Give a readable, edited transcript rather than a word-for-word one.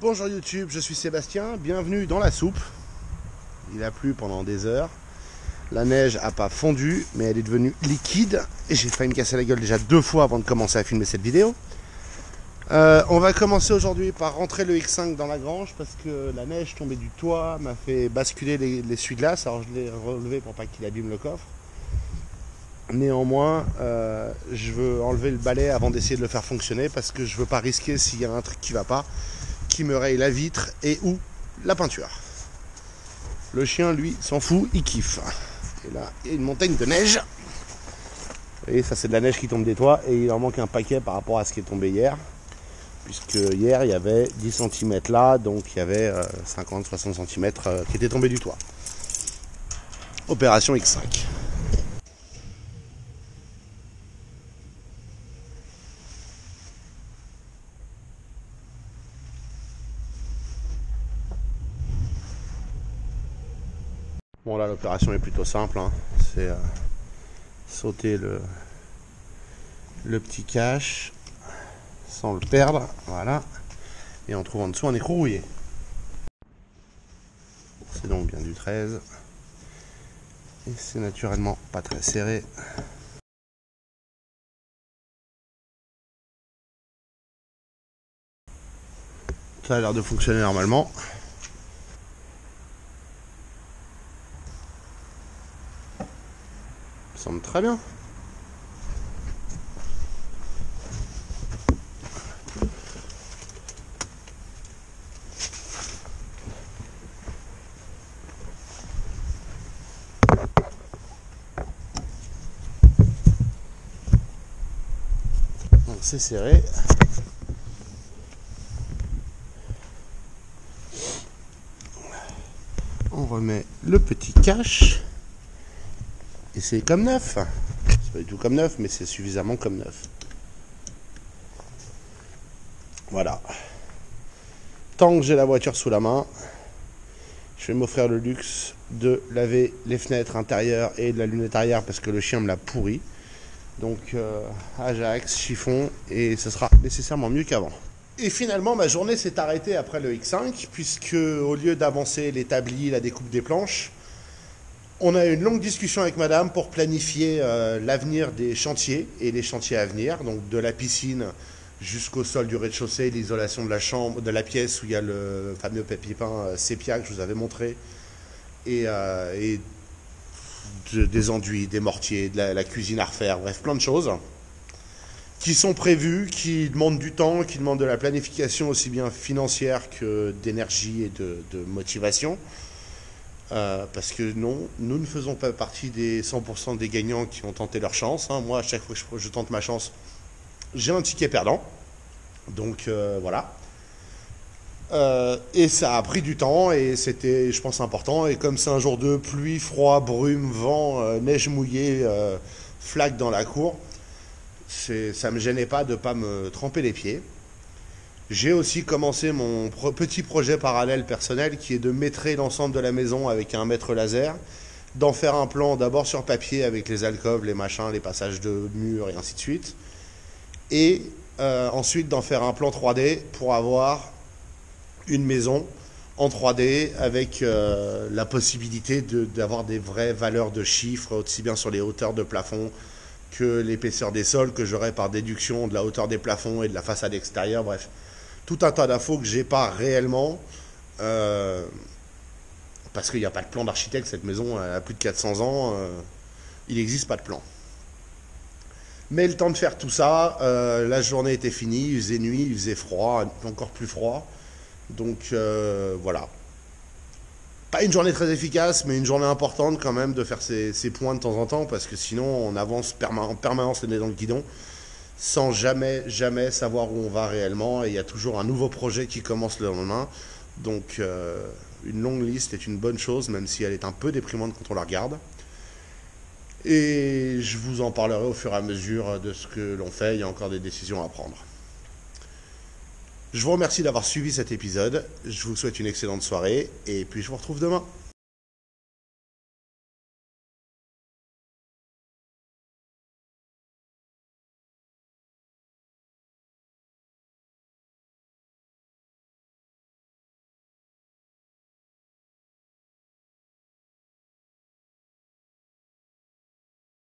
Bonjour YouTube, je suis Sébastien, bienvenue dans la soupe. Il a plu pendant des heures. La neige n'a pas fondu, mais elle est devenue liquide. Et j'ai failli me casser la gueule déjà 2 fois avant de commencer à filmer cette vidéo. On va commencer aujourd'hui par rentrer le X5 dans la grange parce que la neige tombée du toit m'a fait basculer l'essuie-glace. Alors je l'ai relevé pour pas qu'il abîme le coffre. Néanmoins, je veux enlever le balai avant d'essayer de le faire fonctionner parce que je veux pas risquer, s'il y a un truc qui va pas, qui me raye la vitre et ou la peinture. Le chien, lui, s'en fout, il kiffe. Et là, il y a une montagne de neige. Vous voyez, ça c'est de la neige qui tombe des toits et il en manque un paquet par rapport à ce qui est tombé hier. Puisque hier, il y avait 10 cm là, donc il y avait 50-60 cm qui étaient tombés du toit. Opération X5. Bon là l'opération est plutôt simple, hein. C'est sauter le petit cache sans le perdre, voilà, et on trouve en dessous un écrou rouillé. C'est donc bien du 13 et c'est naturellement pas très serré. Ça a l'air de fonctionner normalement. Ça semble très bien. Donc c'est serré. On remet le petit cache. Et c'est comme neuf. C'est pas du tout comme neuf, mais c'est suffisamment comme neuf. Voilà. Tant que j'ai la voiture sous la main, je vais m'offrir le luxe de laver les fenêtres intérieures et de la lunette arrière parce que le chien me l'a pourri. Donc Ajax, chiffon, et ce sera nécessairement mieux qu'avant. Et finalement, ma journée s'est arrêtée après le X5, puisque au lieu d'avancer l'établi, la découpe des planches, on a eu une longue discussion avec madame pour planifier l'avenir des chantiers et les chantiers à venir, donc de la piscine jusqu'au sol du rez-de-chaussée, l'isolation de la chambre, de la pièce où il y a le fameux papier peint sépia que je vous avais montré, et des enduits, des mortiers, de la cuisine à refaire, bref, plein de choses qui sont prévues, qui demandent du temps, qui demandent de la planification aussi bien financière que d'énergie et de motivation. Parce que non, nous ne faisons pas partie des 100% des gagnants qui ont tenté leur chance. Hein. Moi, à chaque fois que je tente ma chance, j'ai un ticket perdant. Donc voilà. Et ça a pris du temps et c'était, je pense, important. Et comme c'est un jour de pluie, froid, brume, vent, neige mouillée, flaque dans la cour, ça ne me gênait pas de ne pas me tremper les pieds. J'ai aussi commencé mon petit projet parallèle personnel qui est de maîtriser l'ensemble de la maison avec un mètre laser, d'en faire un plan d'abord sur papier avec les alcôves, les machins, les passages de murs et ainsi de suite, et ensuite d'en faire un plan 3D pour avoir une maison en 3D avec la possibilité d'avoir des vraies valeurs de chiffres, aussi bien sur les hauteurs de plafond que l'épaisseur des sols, que j'aurai par déduction de la hauteur des plafonds et de la façade extérieure, bref. Tout un tas d'infos que j'ai pas réellement parce qu'il n'y a pas de plan d'architecte. Cette maison a plus de 400 ans, il n'existe pas de plan. Mais le temps de faire tout ça, la journée était finie, il faisait nuit, il faisait froid, encore plus froid. Donc voilà. Pas une journée très efficace, mais une journée importante quand même de faire ces points de temps en temps, parce que sinon on avance en permanence le nez dans le guidon, sans jamais savoir où on va réellement, et il y a toujours un nouveau projet qui commence le lendemain. Donc une longue liste est une bonne chose, même si elle est un peu déprimante quand on la regarde. Et je vous en parlerai au fur et à mesure de ce que l'on fait, il y a encore des décisions à prendre. Je vous remercie d'avoir suivi cet épisode, je vous souhaite une excellente soirée, et puis je vous retrouve demain.